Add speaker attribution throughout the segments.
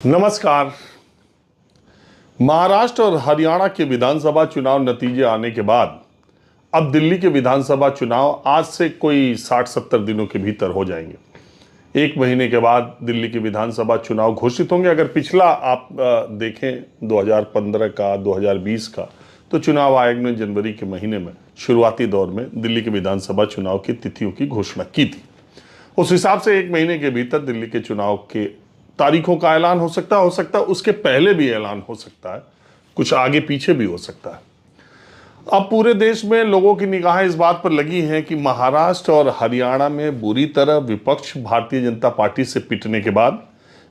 Speaker 1: नमस्कार। महाराष्ट्र और हरियाणा के विधानसभा चुनाव नतीजे आने के बाद अब दिल्ली के विधानसभा चुनाव आज से कोई 60-70 दिनों के भीतर हो जाएंगे। एक महीने के बाद दिल्ली के विधानसभा चुनाव घोषित होंगे। अगर पिछला आप देखें 2015 का 2020 का, तो चुनाव आयोग ने जनवरी के महीने में शुरुआती दौर में दिल्ली के विधानसभा चुनाव की तिथियों की घोषणा की थी। उस हिसाब से एक महीने के भीतर दिल्ली के चुनाव के तारीखों का ऐलान हो सकता है उसके पहले भी ऐलान हो सकता है, कुछ आगे पीछे भी हो सकता है। अब पूरे देश में लोगों की निगाहें इस बात पर लगी हैं कि महाराष्ट्र और हरियाणा में बुरी तरह विपक्ष भारतीय जनता पार्टी से पिटने के बाद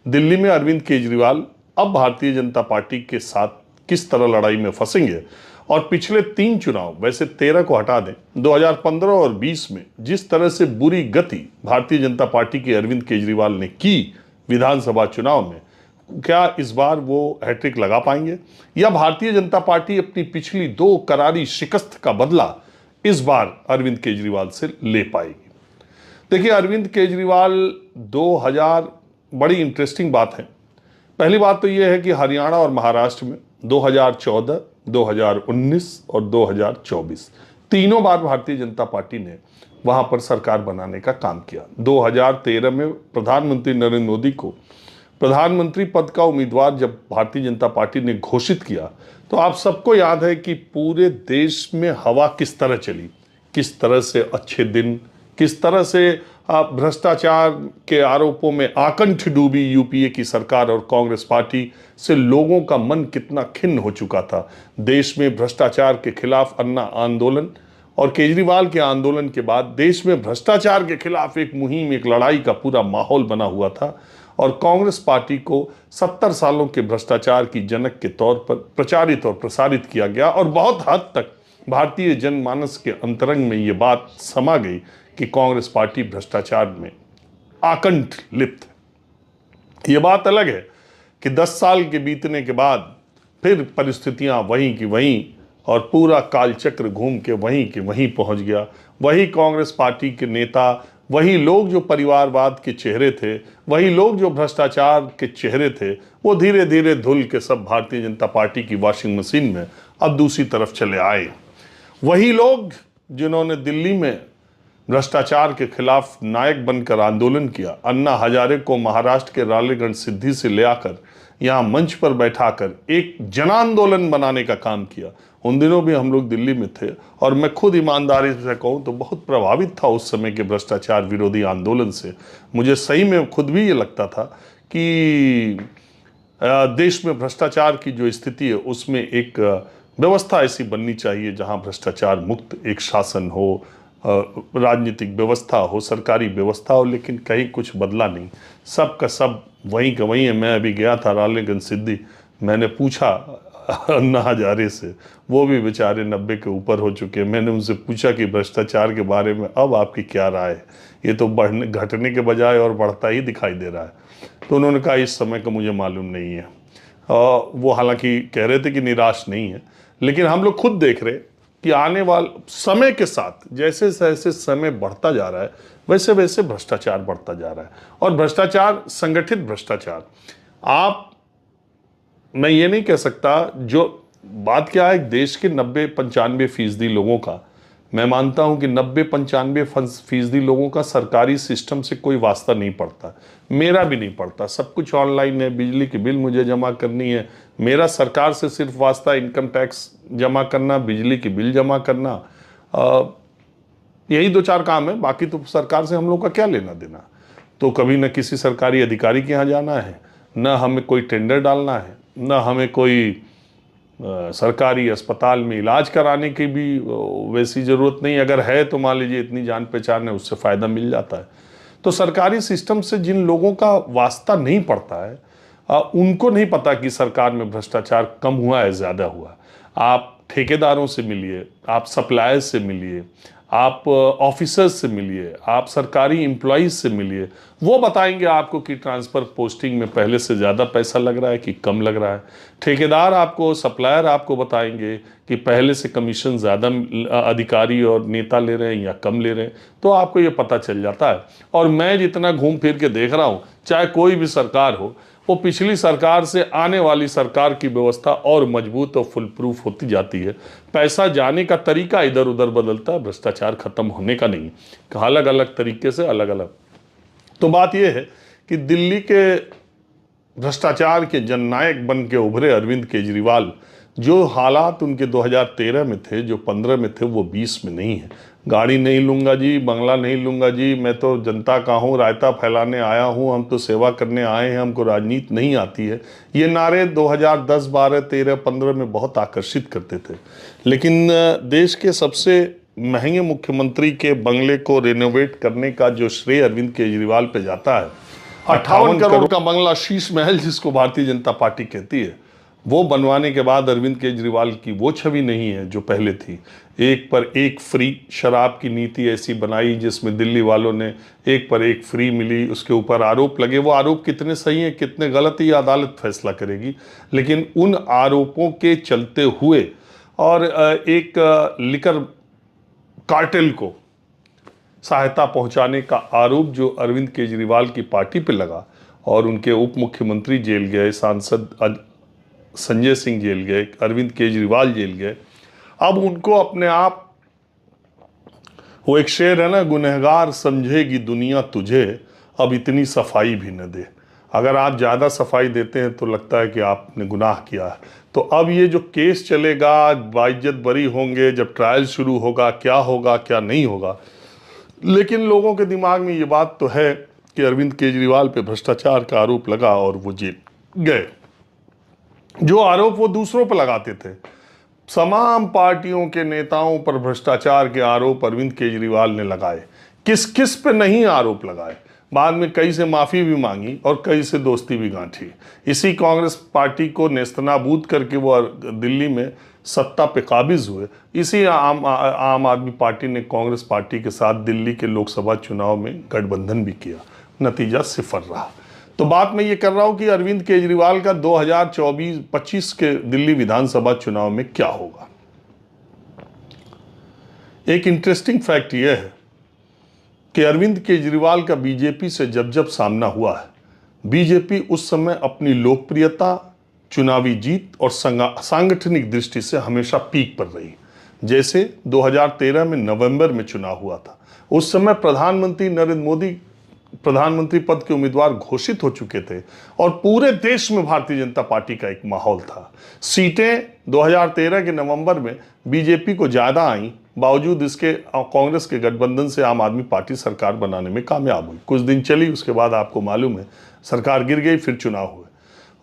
Speaker 1: दिल्ली में अरविंद केजरीवाल अब भारतीय जनता पार्टी के साथ किस तरह लड़ाई में फंसेंगे। और पिछले 3 चुनाव, वैसे 13 को हटा दें, 2015 और 20 में जिस तरह से बुरी गति भारतीय जनता पार्टी के अरविंद केजरीवाल ने की विधानसभा चुनाव में, क्या इस बार वो हैट्रिक लगा पाएंगे या भारतीय जनता पार्टी अपनी पिछली 2 करारी शिकस्त का बदला इस बार अरविंद केजरीवाल से ले पाएगी। देखिए, अरविंद केजरीवाल 2000 बड़ी इंटरेस्टिंग बात है। पहली बात तो यह है कि हरियाणा और महाराष्ट्र में 2014, 2019 और 2024 तीनों बार भारतीय जनता पार्टी ने वहां पर सरकार बनाने का काम किया। 2013 में प्रधानमंत्री नरेंद्र मोदी को प्रधानमंत्री पद का उम्मीदवार जब भारतीय जनता पार्टी ने घोषित किया, तो आप सबको याद है कि पूरे देश में हवा किस तरह चली, किस तरह से अच्छे दिन, किस तरह से भ्रष्टाचार के आरोपों में आकंठ डूबी यूपीए की सरकार और कांग्रेस पार्टी से लोगों का मन कितना खिन्न हो चुका था। देश में भ्रष्टाचार के खिलाफ अन्ना आंदोलन और केजरीवाल के आंदोलन के बाद देश में भ्रष्टाचार के खिलाफ एक मुहिम, एक लड़ाई का पूरा माहौल बना हुआ था और कांग्रेस पार्टी को 70 सालों के भ्रष्टाचार की जनक के तौर पर प्रचारित और प्रसारित किया गया। और बहुत हद तक भारतीय जनमानस के अंतरंग में ये बात समा गई कि कांग्रेस पार्टी भ्रष्टाचार में आकंठ लिप्त है। ये बात अलग है कि 10 साल के बीतने के बाद फिर परिस्थितियां वहीं की वहीं और पूरा कालचक्र घूम के वहीं पहुंच गया। वही कांग्रेस पार्टी के नेता, वही लोग जो परिवारवाद के चेहरे थे, वही लोग जो भ्रष्टाचार के चेहरे थे, वो धीरे धीरे धुल के सब भारतीय जनता पार्टी की वॉशिंग मशीन में अब दूसरी तरफ चले आए। वही लोग जिन्होंने दिल्ली में भ्रष्टाचार के खिलाफ नायक बनकर आंदोलन किया, अन्ना हजारे को महाराष्ट्र के रालेगंज सिद्धि से ले आकर यहाँ मंच पर बैठाकर एक जन आंदोलन बनाने का काम किया। उन दिनों भी हम लोग दिल्ली में थे और मैं खुद ईमानदारी से कहूँ तो बहुत प्रभावित था उस समय के भ्रष्टाचार विरोधी आंदोलन से। मुझे सही में खुद भी ये लगता था कि देश में भ्रष्टाचार की जो स्थिति है उसमें एक व्यवस्था ऐसी बननी चाहिए जहाँ भ्रष्टाचार मुक्त एक शासन हो, राजनीतिक व्यवस्था हो, सरकारी व्यवस्था हो। लेकिन कहीं कुछ बदला नहीं, सब का सब वहीं का वहीं है। मैं अभी गया था रालेगंज सिद्धि, मैंने पूछा अन्ना हजारे से, वो भी बेचारे 90 के ऊपर हो चुके हैं। मैंने उनसे पूछा कि भ्रष्टाचार के बारे में अब आपकी क्या राय है, ये तो घटने के बजाय और बढ़ता ही दिखाई दे रहा है। तो उन्होंने कहा इस समय का मुझे मालूम नहीं है। वो हालांकि कह रहे थे कि निराश नहीं है, लेकिन हम लोग खुद देख रहे कि आने वाले समय के साथ जैसे जैसे समय बढ़ता जा रहा है वैसे वैसे भ्रष्टाचार बढ़ता जा रहा है। और भ्रष्टाचार, संगठित भ्रष्टाचार, मैं ये नहीं कह सकता, जो बात क्या है, देश के 90-95% लोगों का, मैं मानता हूं कि 90-95% लोगों का सरकारी सिस्टम से कोई वास्ता नहीं पड़ता। मेरा भी नहीं पड़ता, सब कुछ ऑनलाइन है, बिजली की बिल मुझे जमा करनी है, मेरा सरकार से सिर्फ वास्ता इनकम टैक्स जमा करना, बिजली की बिल जमा करना, यही 2-4 काम है। बाकी तो सरकार से हम लोग का क्या लेना देना। तो कभी न किसी सरकारी अधिकारी के यहाँ जाना है, न हमें कोई टेंडर डालना है, न हमें कोई सरकारी अस्पताल में इलाज कराने की भी वैसी ज़रूरत नहीं। अगर है तो मान लीजिए इतनी जान पहचान है, उससे फ़ायदा मिल जाता है। तो सरकारी सिस्टम से जिन लोगों का वास्ता नहीं पड़ता है, उनको नहीं पता कि सरकार में भ्रष्टाचार कम हुआ है, ज़्यादा हुआ। आप ठेकेदारों से मिलिए, आप सप्लायर्स से मिलिए, आप ऑफिसर्स से मिलिए, आप सरकारी एम्प्लॉइज से मिलिए, वो बताएंगे आपको कि ट्रांसफ़र पोस्टिंग में पहले से ज़्यादा पैसा लग रहा है कि कम लग रहा है। ठेकेदार आपको, सप्लायर आपको बताएंगे कि पहले से कमीशन ज़्यादा अधिकारी और नेता ले रहे हैं या कम ले रहे हैं। तो आपको ये पता चल जाता है। और मैं जितना घूम फिर के देख रहा हूँ, चाहे कोई भी सरकार हो, वो पिछली सरकार से आने वाली सरकार की व्यवस्था और मजबूत और फुल प्रूफ होती जाती है। पैसा जाने का तरीका इधर उधर बदलता है, भ्रष्टाचार खत्म होने का नहीं, अलग अलग तरीके से अलग अलग। तो बात यह है कि दिल्ली के भ्रष्टाचार के जननायक बन के उभरे अरविंद केजरीवाल, जो हालात उनके 2013 में थे, जो 15 में थे, वो 20 में नहीं है। गाड़ी नहीं लूंगा जी, बंगला नहीं लूंगा जी, मैं तो जनता का हूँ, रायता फैलाने आया हूँ, हम तो सेवा करने आए हैं, हमको राजनीति नहीं आती है, ये नारे 2010, 12, 13, 15 में बहुत आकर्षित करते थे। लेकिन देश के सबसे महंगे मुख्यमंत्री के बंगले को रेनोवेट करने का जो श्रेय अरविंद केजरीवाल पे जाता है, 58 करोड़ का बंगला शीश महल जिसको भारतीय जनता पार्टी कहती है, वो बनवाने के बाद अरविंद केजरीवाल की वो छवि नहीं है जो पहले थी। एक पर एक फ्री शराब की नीति ऐसी बनाई जिसमें दिल्ली वालों ने एक पर एक फ्री मिली, उसके ऊपर आरोप लगे। वो आरोप कितने सही हैं कितने गलत, ये अदालत फैसला करेगी। लेकिन उन आरोपों के चलते हुए और एक लिकर कार्टेल को सहायता पहुंचाने का आरोप जो अरविंद केजरीवाल की पार्टी पे लगा, और उनके उप मुख्यमंत्री जेल गए, सांसद संजय सिंह जेल गए, अरविंद केजरीवाल जेल गए। अब उनको अपने आप, वो एक शेर है ना, गुनहगार समझेगी दुनिया तुझे, अब इतनी सफाई भी न दे। अगर आप ज़्यादा सफाई देते हैं तो लगता है कि आपने गुनाह किया है। तो अब ये जो केस चलेगा, बाइज्जत बरी होंगे, जब ट्रायल शुरू होगा, क्या होगा क्या नहीं होगा। लेकिन लोगों के दिमाग में ये बात तो है कि अरविंद केजरीवाल पे भ्रष्टाचार का आरोप लगा और वो जेल गए। जो आरोप वो दूसरों पर लगाते थे, तमाम पार्टियों के नेताओं पर भ्रष्टाचार के आरोप अरविंद केजरीवाल ने लगाए। किस किस पे नहीं आरोप लगाए, बाद में कई से माफ़ी भी मांगी और कई से दोस्ती भी गांठी। इसी कांग्रेस पार्टी को नेस्तनाबूद करके वो दिल्ली में सत्ता पे काबिज हुए। इसी आम आदमी पार्टी ने कांग्रेस पार्टी के साथ दिल्ली के लोकसभा चुनाव में गठबंधन भी किया, नतीजा सिफर रहा। तो बात मैं ये कर रहा हूं कि अरविंद केजरीवाल का 2024-25 के दिल्ली विधानसभा चुनाव में क्या होगा। एक इंटरेस्टिंग फैक्ट यह है कि अरविंद केजरीवाल का बीजेपी से जब जब सामना हुआ है, बीजेपी उस समय अपनी लोकप्रियता, चुनावी जीत और सांगठनिक दृष्टि से हमेशा पीक पर रही। जैसे 2013 में नवंबर में चुनाव हुआ था, उस समय प्रधानमंत्री नरेंद्र मोदी प्रधानमंत्री पद के उम्मीदवार घोषित हो चुके थे और पूरे देश में भारतीय जनता पार्टी का एक माहौल था। सीटें 2013 के नवंबर में बीजेपी को ज़्यादा आईं, बावजूद इसके कांग्रेस के गठबंधन से आम आदमी पार्टी सरकार बनाने में कामयाब हुई। कुछ दिन चली, उसके बाद आपको मालूम है सरकार गिर गई, फिर चुनाव हुए।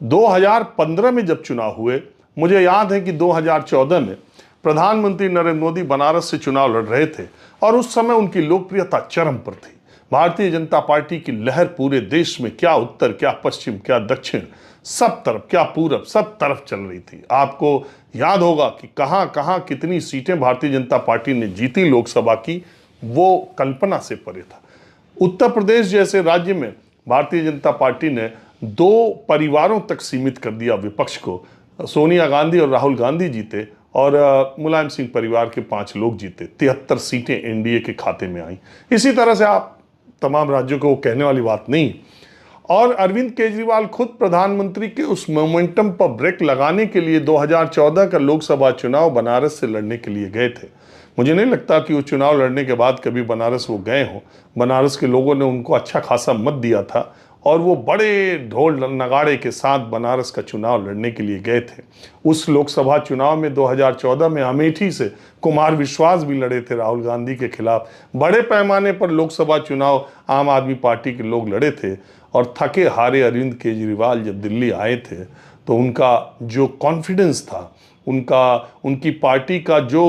Speaker 1: 2015 में जब चुनाव हुए, मुझे याद है कि 2014 में प्रधानमंत्री नरेंद्र मोदी बनारस से चुनाव लड़ रहे थे और उस समय उनकी लोकप्रियता चरम पर थी। भारतीय जनता पार्टी की लहर पूरे देश में, क्या उत्तर, क्या पश्चिम, क्या दक्षिण, सब तरफ, क्या पूरब, सब तरफ चल रही थी। आपको याद होगा कि कहां कहां कितनी सीटें भारतीय जनता पार्टी ने जीती लोकसभा की, वो कल्पना से परे था। उत्तर प्रदेश जैसे राज्य में भारतीय जनता पार्टी ने 2 परिवारों तक सीमित कर दिया विपक्ष को। सोनिया गांधी और राहुल गांधी जीते और मुलायम सिंह परिवार के 5 लोग जीते। 73 सीटें एनडीए के खाते में आई। इसी तरह से आप तमाम राज्यों को कहने वाली बात नहीं। और अरविंद केजरीवाल खुद प्रधानमंत्री के उस मोमेंटम पर ब्रेक लगाने के लिए 2014 का लोकसभा चुनाव बनारस से लड़ने के लिए गए थे। मुझे नहीं लगता कि वो चुनाव लड़ने के बाद कभी बनारस वो गए हों। बनारस के लोगों ने उनको अच्छा खासा मत दिया था और वो बड़े ढोल नगाड़े के साथ बनारस का चुनाव लड़ने के लिए गए थे। उस लोकसभा चुनाव में 2014 में अमेठी से कुमार विश्वास भी लड़े थे राहुल गांधी के खिलाफ। बड़े पैमाने पर लोकसभा चुनाव आम आदमी पार्टी के लोग लड़े थे और थके हारे अरविंद केजरीवाल जब दिल्ली आए थे तो उनका जो कॉन्फिडेंस था, उनकी पार्टी का जो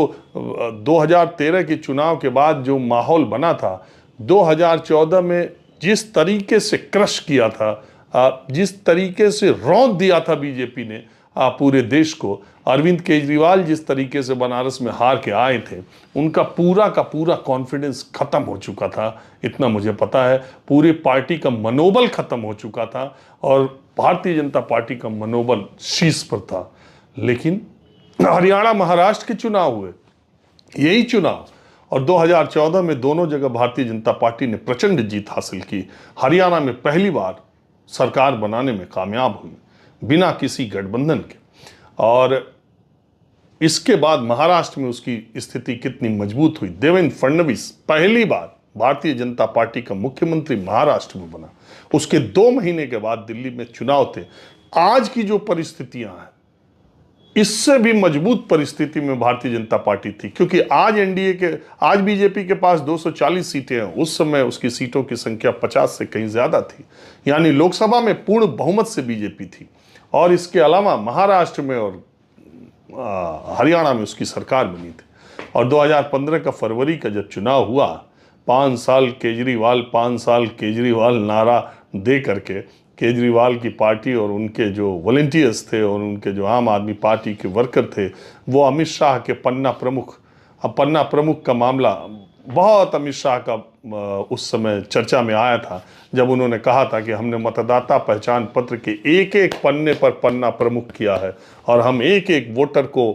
Speaker 1: 2013 के चुनाव के बाद जो माहौल बना था, 2014 में जिस तरीके से क्रश किया था, जिस तरीके से रौंद दिया था बीजेपी ने पूरे देश को, अरविंद केजरीवाल जिस तरीके से बनारस में हार के आए थे, उनका पूरा का पूरा कॉन्फिडेंस खत्म हो चुका था। इतना मुझे पता है, पूरी पार्टी का मनोबल खत्म हो चुका था और भारतीय जनता पार्टी का मनोबल शीर्ष पर था। लेकिन हरियाणा महाराष्ट्र के चुनाव हुए, यही चुनाव, और 2014 में दोनों जगह भारतीय जनता पार्टी ने प्रचंड जीत हासिल की। हरियाणा में पहली बार सरकार बनाने में कामयाब हुई बिना किसी गठबंधन के। और इसके बाद महाराष्ट्र में उसकी स्थिति कितनी मजबूत हुई। देवेंद्र फडणवीस पहली बार भारतीय जनता पार्टी का मुख्यमंत्री महाराष्ट्र में बना। उसके 2 महीने के बाद दिल्ली में चुनाव थे। आज की जो परिस्थितियां हैं, इससे भी मजबूत परिस्थिति में भारतीय जनता पार्टी थी, क्योंकि आज बीजेपी के पास 240 सीटें हैं। उस समय उसकी सीटों की संख्या 50 से कहीं ज्यादा थी, यानी लोकसभा में पूर्ण बहुमत से बीजेपी थी। और इसके अलावा महाराष्ट्र में और हरियाणा में उसकी सरकार बनी थी। और 2015 का फरवरी का जब चुनाव हुआ, 5 साल केजरीवाल नारा दे करके केजरीवाल की पार्टी और उनके जो वॉलंटियर्स थे और उनके जो आम आदमी पार्टी के वर्कर थे, वो अमित शाह के पन्ना प्रमुख का मामला बहुत अमित शाह का उस समय चर्चा में आया था, जब उन्होंने कहा था कि हमने मतदाता पहचान पत्र के एक एक पन्ने पर पन्ना प्रमुख किया है और हम एक एक वोटर को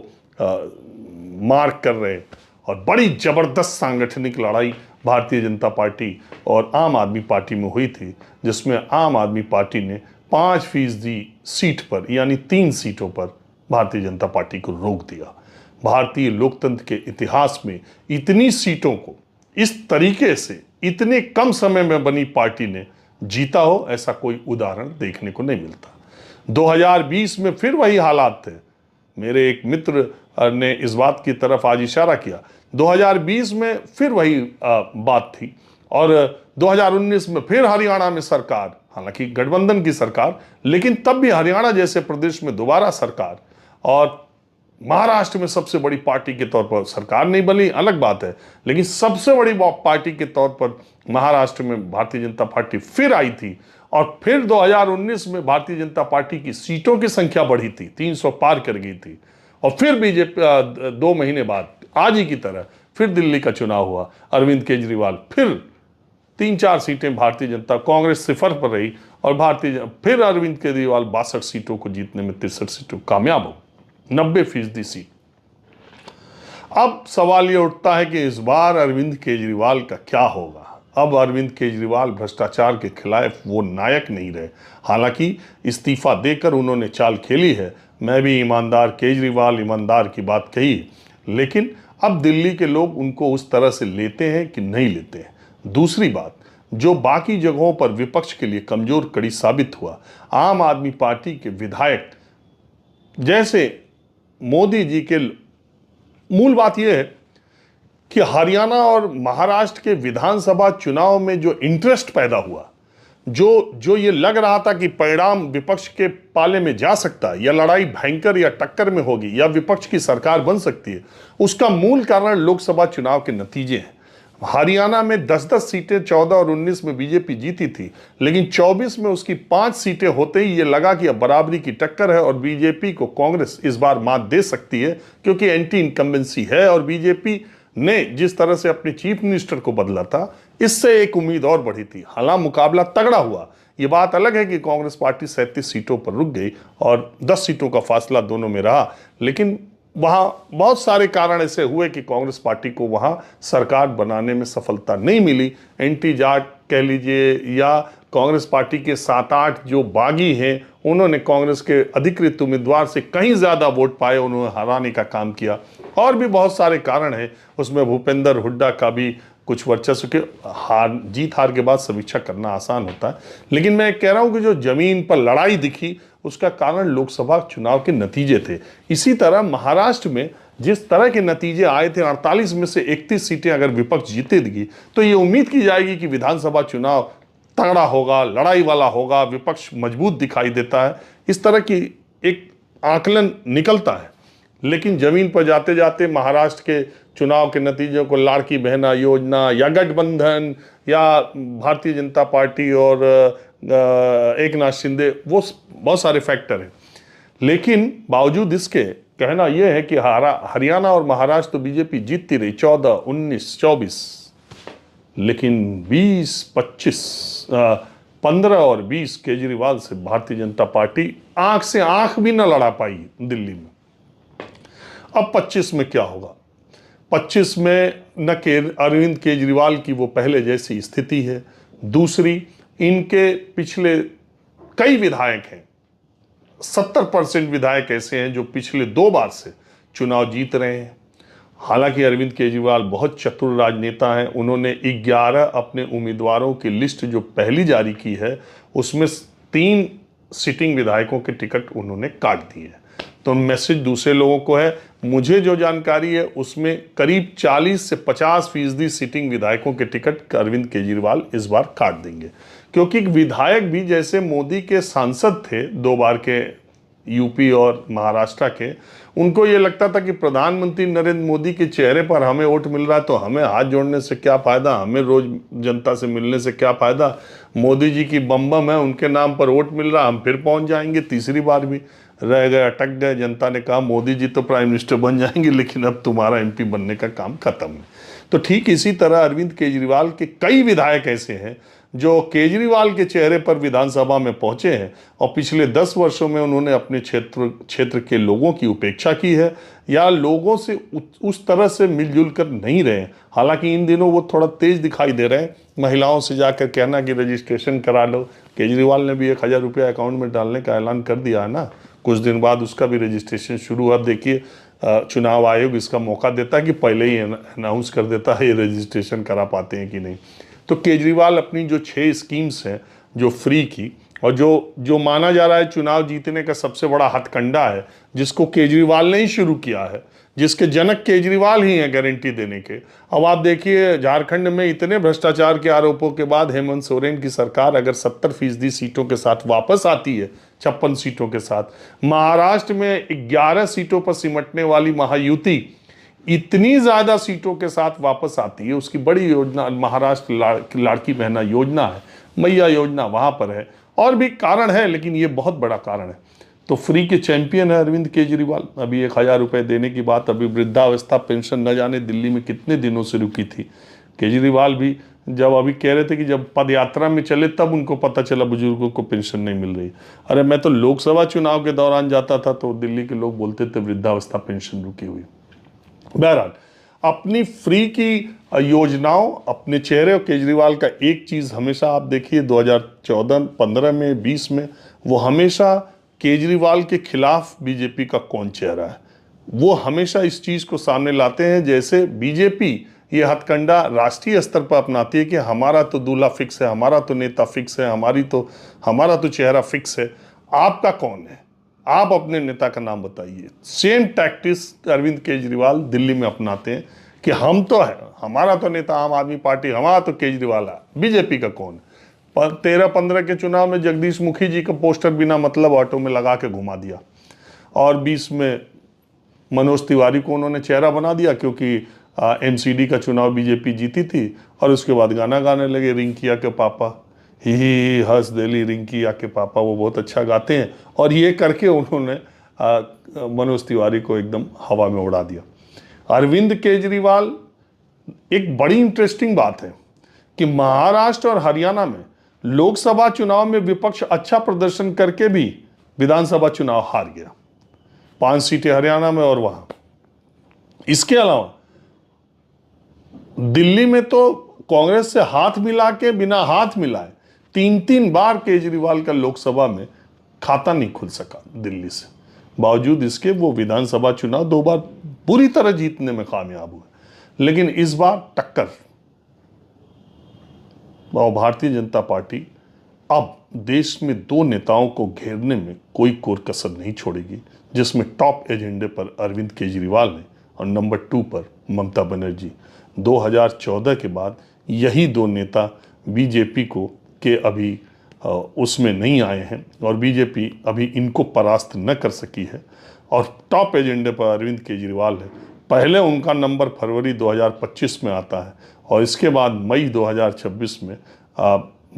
Speaker 1: मार्क कर रहे हैं। और बड़ी जबरदस्त सांगठनिक लड़ाई भारतीय जनता पार्टी और आम आदमी पार्टी में हुई थी, जिसमें आम आदमी पार्टी ने 5% सीट पर, यानी 3 सीटों पर भारतीय जनता पार्टी को रोक दिया। भारतीय लोकतंत्र के इतिहास में इतनी सीटों को इस तरीके से इतने कम समय में बनी पार्टी ने जीता हो, ऐसा कोई उदाहरण देखने को नहीं मिलता। 2020 में फिर वही हालात थे। मेरे एक मित्र ने इस बात की तरफ आज इशारा किया। 2020 में फिर वही बात थी और 2019 में फिर हरियाणा में सरकार, हालांकि गठबंधन की सरकार, लेकिन तब भी हरियाणा जैसे प्रदेश में दोबारा सरकार। और महाराष्ट्र में सबसे बड़ी पार्टी के तौर पर सरकार नहीं बनी, अलग बात है, लेकिन सबसे बड़ी पार्टी के तौर पर महाराष्ट्र में भारतीय जनता पार्टी फिर आई थी। और फिर 2019 में भारतीय जनता पार्टी की सीटों की संख्या बढ़ी थी, 300 पार कर गई थी। और फिर बीजेपी 2 महीने बाद आज ही की तरह फिर दिल्ली का चुनाव हुआ। अरविंद केजरीवाल फिर 3-4 सीटें भारतीय जनता, कांग्रेस 0 पर रही और फिर अरविंद केजरीवाल 62 सीटों को जीतने में 63 सीटों कामयाब हो, 90% सीट। अब सवाल ये उठता है कि इस बार अरविंद केजरीवाल का क्या होगा। अब अरविंद केजरीवाल भ्रष्टाचार के खिलाफ वो नायक नहीं रहे। हालांकि इस्तीफा देकर उन्होंने चाल खेली है, मैं भी ईमानदार की बात कही है, लेकिन अब दिल्ली के लोग उनको उस तरह से लेते हैं कि नहीं लेते हैं। दूसरी बात, जो बाकी जगहों पर विपक्ष के लिए कमजोर कड़ी साबित हुआ, आम आदमी पार्टी के विधायक जैसे मोदी जी के, मूल बात यह है कि हरियाणा और महाराष्ट्र के विधानसभा चुनाव में जो इंटरेस्ट पैदा हुआ, जो ये लग रहा था कि परिणाम विपक्ष के पाले में जा सकता है, या लड़ाई भयंकर या टक्कर में होगी, या विपक्ष की सरकार बन सकती है, उसका मूल कारण लोकसभा चुनाव के नतीजे हैं। हरियाणा में 10-10 सीटें 14 और 19 में बीजेपी जीती थी, लेकिन 24 में उसकी 5 सीटें होते ही ये लगा कि अब बराबरी की टक्कर है और बीजेपी को कांग्रेस इस बार मात दे सकती है, क्योंकि एंटी इनकम्बेंसी है। और बीजेपी ने जिस तरह से अपने चीफ मिनिस्टर को बदला था, इससे एक उम्मीद और बढ़ी थी। हालांकि मुकाबला तगड़ा हुआ। ये बात अलग है कि कांग्रेस पार्टी 37 सीटों पर रुक गई और 10 सीटों का फासला दोनों में रहा, लेकिन वहां बहुत सारे कारण ऐसे हुए कि कांग्रेस पार्टी को वहां सरकार बनाने में सफलता नहीं मिली। एंटी जाट कह लीजिए, या कांग्रेस पार्टी के 7-8 जो बागी हैं, उन्होंने कांग्रेस के अधिकृत उम्मीदवार से कहीं ज्यादा वोट पाए, उन्होंने हराने का काम किया। और भी बहुत सारे कारण हैं, उसमें भूपेंद्र हुड्डा का भी कुछ वर्चस्व के। जीत हार के बाद समीक्षा करना आसान होता है, लेकिन मैं कह रहा हूं कि जो जमीन पर लड़ाई दिखी, उसका कारण लोकसभा चुनाव के नतीजे थे। इसी तरह महाराष्ट्र में जिस तरह के नतीजे आए थे, 48 में से 31 सीटें अगर विपक्ष जीतेगी, तो ये उम्मीद की जाएगी कि विधानसभा चुनाव तगड़ा होगा, लड़ाई वाला होगा, विपक्ष मजबूत दिखाई देता है, इस तरह की एक आकलन निकलता है। लेकिन जमीन पर जाते जाते महाराष्ट्र के चुनाव के नतीजों को लाड़की बहना योजना या गठबंधन या भारतीय जनता पार्टी और एकनाथ शिंदे, वो बहुत सारे फैक्टर हैं। लेकिन बावजूद इसके कहना यह है कि हरियाणा और महाराष्ट्र तो बीजेपी जीतती रही 14, 19, 24, लेकिन 15 और 20 केजरीवाल से भारतीय जनता पार्टी आंख से आंख भी न लड़ा पाई दिल्ली में। अब 25 में क्या होगा? 25 में न अरविंद केजरीवाल की वो पहले जैसी स्थिति है। दूसरी, इनके पिछले कई विधायक हैं, 70% विधायक ऐसे हैं जो पिछले 2 बार से चुनाव जीत रहे हैं। हालांकि अरविंद केजरीवाल बहुत चतुर राजनेता हैं। उन्होंने 11 अपने उम्मीदवारों की लिस्ट जो पहली जारी की है उसमें 3 सिटिंग विधायकों के टिकट उन्होंने काट दिए हैं। तो मैसेज दूसरे लोगों को है, मुझे जो जानकारी है उसमें करीब 40 से 50% सिटिंग विधायकों के टिकट अरविंद केजरीवाल इस बार काट देंगे, क्योंकि विधायक भी जैसे मोदी के सांसद थे 2 बार के यूपी और महाराष्ट्र के, उनको ये लगता था कि प्रधानमंत्री नरेंद्र मोदी के चेहरे पर हमें वोट मिल रहा है तो हमें हाथ जोड़ने से क्या फ़ायदा, हमें रोज जनता से मिलने से क्या फ़ायदा, मोदी जी की बम बम है, उनके नाम पर वोट मिल रहा, हम फिर पहुंच जाएंगे। तीसरी बार भी रह गए, अटक गए। जनता ने कहा मोदी जी तो प्राइम मिनिस्टर बन जाएंगे लेकिन अब तुम्हारा एमपी बनने का काम खत्म है। तो ठीक इसी तरह अरविंद केजरीवाल के कई विधायक ऐसे हैं जो केजरीवाल के चेहरे पर विधानसभा में पहुंचे हैं और पिछले 10 वर्षों में उन्होंने अपने क्षेत्र के लोगों की उपेक्षा की है या लोगों से उस तरह से मिलजुल कर नहीं रहे। हालांकि इन दिनों वो थोड़ा तेज दिखाई दे रहे हैं, महिलाओं से जाकर कहना कि रजिस्ट्रेशन करा लो। केजरीवाल ने भी 1000 रुपया अकाउंट में डालने का ऐलान कर दिया है ना, कुछ दिन बाद उसका भी रजिस्ट्रेशन शुरू हुआ। अब देखिए चुनाव आयोग इसका मौका देता है कि पहले ही अनाउंस कर देता है ये रजिस्ट्रेशन करा पाते हैं कि नहीं। तो केजरीवाल अपनी जो 6 स्कीम्स हैं जो फ्री की और जो माना जा रहा है चुनाव जीतने का सबसे बड़ा हथकंडा है, जिसको केजरीवाल ने ही शुरू किया है, जिसके जनक केजरीवाल ही हैं गारंटी देने के। अब आप देखिए झारखंड में इतने भ्रष्टाचार के आरोपों के बाद हेमंत सोरेन की सरकार अगर 70% सीटों के साथ वापस आती है, 56 सीटों के साथ, महाराष्ट्र में 11 सीटों पर सिमटने वाली महायुति इतनी ज्यादा सीटों के साथ वापस आती है, उसकी बड़ी योजना महाराष्ट्र लाड़की बहना योजना है, मैया योजना वहां पर है, और भी कारण है लेकिन ये बहुत बड़ा कारण है। तो फ्री के चैंपियन है अरविंद केजरीवाल। अभी 1000 रुपए देने की बात, अभी वृद्धावस्था पेंशन न जाने दिल्ली में कितने दिनों से रुकी थी। केजरीवाल भी जब अभी कह रहे थे कि जब पद यात्रा में चले तब उनको पता चला बुजुर्गों को पेंशन नहीं मिल रही। अरे मैं तो लोकसभा चुनाव के दौरान जाता था तो दिल्ली के लोग बोलते थे वृद्धावस्था पेंशन रुकी हुई। बहरहाल अपनी फ्री की योजनाओं, अपने चेहरे और केजरीवाल का एक चीज हमेशा आप देखिए 2014, 15 में, 20 में, वो हमेशा केजरीवाल के खिलाफ बीजेपी का कौन चेहरा है, वो हमेशा इस चीज को सामने लाते हैं। जैसे बीजेपी ये हथकंडा राष्ट्रीय स्तर पर अपनाती है कि हमारा तो दूल्हा फिक्स है, हमारा तो नेता फिक्स है, हमारा तो चेहरा फिक्स है, आपका कौन है, आप अपने नेता का नाम बताइए। सेम टैक्टिस अरविंद केजरीवाल दिल्ली में अपनाते हैं कि हम तो है, हमारा तो नेता आम आदमी पार्टी, हमारा तो केजरीवाल है, बीजेपी का कौन। 13-15 के चुनाव में जगदीश मुखी जी का पोस्टर बिना मतलब ऑटो में लगा के घुमा दिया, और 20 में मनोज तिवारी को उन्होंने चेहरा बना दिया क्योंकि एमसीडी का चुनाव बीजेपी जीती थी, और उसके बाद गाना गाने लगे रिंकिया के पापा, ही हंस दिली रिंकिया के पापा, वो बहुत अच्छा गाते हैं, और ये करके उन्होंने मनोज तिवारी को एकदम हवा में उड़ा दिया। अरविंद केजरीवाल, एक बड़ी इंटरेस्टिंग बात है कि महाराष्ट्र और हरियाणा में लोकसभा चुनाव में विपक्ष अच्छा प्रदर्शन करके भी विधानसभा चुनाव हार गया, 5 सीटें हरियाणा में और वहां। इसके अलावा दिल्ली में तो कांग्रेस से हाथ मिला के बिना हाथ मिलाए 3-3 बार केजरीवाल का लोकसभा में खाता नहीं खुल सका दिल्ली से। बावजूद इसके वो विधानसभा चुनाव 2 बार बुरी तरह जीतने में कामयाब हुए। लेकिन इस बार टक्कर, और भारतीय जनता पार्टी अब देश में 2 नेताओं को घेरने में कोई कोर कसर नहीं छोड़ेगी, जिसमें टॉप एजेंडे पर अरविंद केजरीवाल ने और नंबर 2 पर ममता बनर्जी। 2014 के बाद यही 2 नेता बीजेपी को के अभी उसमें नहीं आए हैं और बीजेपी अभी इनको परास्त न कर सकी है, और टॉप एजेंडे पर अरविंद केजरीवाल है। पहले उनका नंबर फरवरी 2025 में आता है और इसके बाद मई 2026 में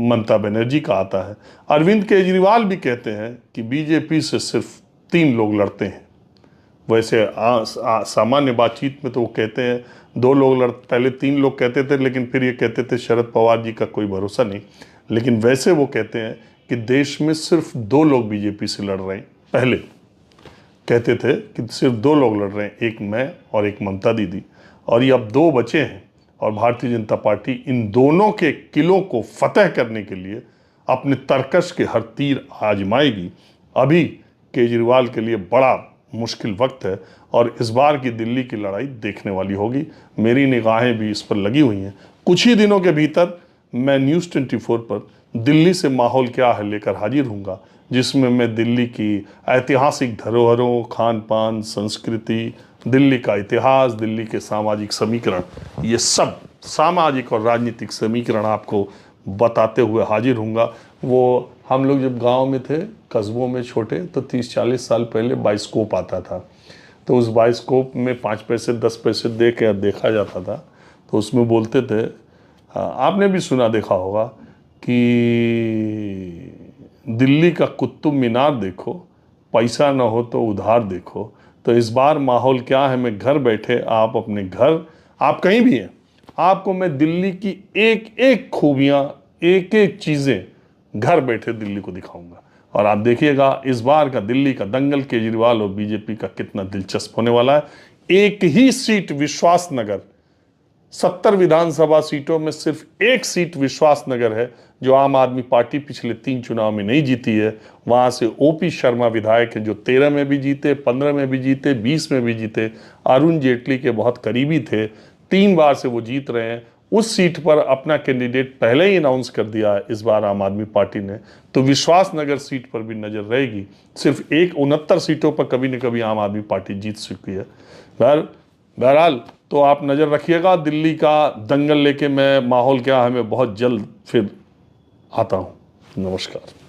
Speaker 1: ममता बनर्जी का आता है। अरविंद केजरीवाल भी कहते हैं कि बीजेपी से सिर्फ 3 लोग लड़ते हैं। वैसे सामान्य बातचीत में तो वो कहते हैं 2 लोग पहले 3 लोग कहते थे, लेकिन फिर ये कहते थे शरद पवार जी का कोई भरोसा नहीं। लेकिन वैसे वो कहते हैं कि देश में सिर्फ 2 लोग बीजेपी से लड़ रहे हैं। पहले कहते थे कि सिर्फ 2 लोग लड़ रहे हैं, एक मैं और एक ममता दीदी, और ये अब 2 बचे हैं। और भारतीय जनता पार्टी इन दोनों के किलों को फतह करने के लिए अपने तरकश के हर तीर आजमाएगी। अभी केजरीवाल के लिए बड़ा मुश्किल वक्त है और इस बार की दिल्ली की लड़ाई देखने वाली होगी। मेरी निगाहें भी इस पर लगी हुई हैं। कुछ ही दिनों के भीतर मैं न्यूज़ 24 पर दिल्ली से माहौल क्या है लेकर हाजिर हूँगा, जिसमें मैं दिल्ली की ऐतिहासिक धरोहरों, खान पान, संस्कृति, दिल्ली का इतिहास, दिल्ली के सामाजिक समीकरण, ये सब सामाजिक और राजनीतिक समीकरण आपको बताते हुए हाजिर हूँगा। वो हम लोग जब गांव में थे, कस्बों में छोटे, तो 30-40 साल पहले बाइस्कोप आता था। तो उस बाइस्कोप में 5 पैसे 10 पैसे दे के देखा जाता था। तो उसमें बोलते थे, आपने भी सुना देखा होगा कि दिल्ली का कुतुब मीनार देखो, पैसा ना हो तो उधार देखो। तो इस बार माहौल क्या है, मैं घर बैठे, आप अपने घर, आप कहीं भी हैं, आपको मैं दिल्ली की एक एक खूबियाँ, एक एक चीज़ें घर बैठे दिल्ली को दिखाऊंगा। और आप देखिएगा इस बार का दिल्ली का दंगल केजरीवाल और बीजेपी का कितना दिलचस्प होने वाला है। एक ही सीट विश्वास नगर, 70 विधानसभा सीटों में सिर्फ एक सीट विश्वास नगर है जो आम आदमी पार्टी पिछले 3 चुनाव में नहीं जीती है। वहां से ओपी शर्मा विधायक है जो 13 में भी जीते, 15 में भी जीते, 20 में भी जीते, अरुण जेटली के बहुत करीबी थे, 3 बार से वो जीत रहे हैं। उस सीट पर अपना कैंडिडेट पहले ही अनाउंस कर दिया है इस बार आम आदमी पार्टी ने। तो विश्वास नगर सीट पर भी नजर रहेगी। सिर्फ 69 सीटों पर कभी न कभी आम आदमी पार्टी जीत चुकी है। बहरहाल तो आप नज़र रखिएगा, दिल्ली का दंगल लेके मैं, माहौल क्या है, मैं बहुत जल्द फिर आता हूँ। नमस्कार।